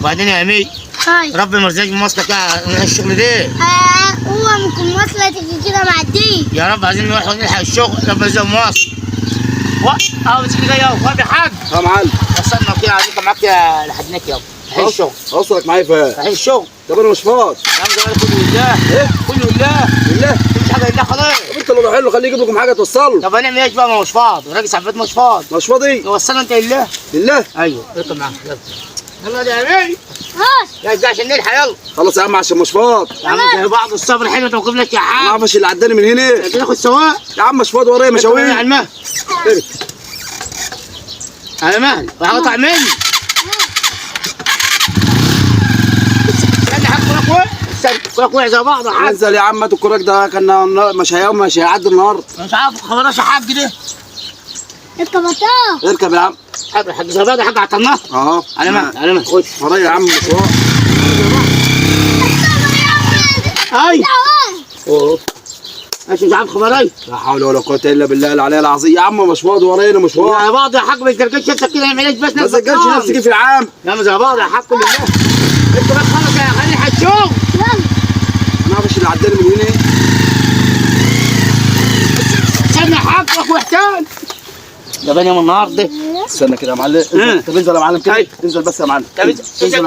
وبعدين يا امين هاي ربي ما يرزقك مواصله كده نروح الشغل ده. هو ممكن مواصلة تيجي كده معديه. يا رب عايزين نروح ونلحق الشغل ربي يرزقك مواصله. بس كده يابا واد يا حاج. يا معلم وصلنا كده عايزين معاك لحد هناك يابا. رايحين الشغل. اوصلك معايا فين؟ رايحين الشغل. طب انا مش فاضي. يا عم ده كله لله. ايه؟ كله لله. بالله؟ مفيش حاجه لله خلاص. طب انت اللي رايحين له خليه يجيب لكم حاجه توصله. طب هنعمل ايش بقى ما هوش فاضي الراجل ساعات مش فاضي. مش فاضي؟ وصلنا انت لله. لله؟ ايوه اركب معاك يلا يا امين. هاي يا عشان نلحق يلا. خلاص يا عم عشان مش فاضي. يا عم زي بعض الصبر حلو توقف لك يا انا حاج. عارفش اللي عداني من هنا. انت تاخد سواق. يا عم مش فاضي ورايا على مشاوير. المهل. على مهل وهقطع مني. استنى حاج كلك وقع. استنى كلك وقع زي بعض يا حاج. انزل يا عم هات الكراك ده كان مش هيعدي النهارده. مش عارف خلاص يا حاج ده. اركبتها. اركب يا عم. حاج زي بعض يا حاج عطلناه. اهو على مهل على مهل خش. ورايا يا عم مشوار. اي اوه مش عارف خبراي. لا حول ولا قوه الا بالله العلي العظيم. يا عم مش فاضي ورايا مشوار. يا بعض يا حاج ما تجرجش نفسك كده اعمل ايش بس ما تسجلش نفسك في العام. يا عم زي بعض يا حاج كل الله. انت بس خلص يا خليني هتشوف. انا عارفش اللي عداني من هنا. استنى يا حاج اخو احسان. ده بني من النهارده. استنى كده يا معلم. طب انزل يا معلم كده. انزل بس يا معلم. انزل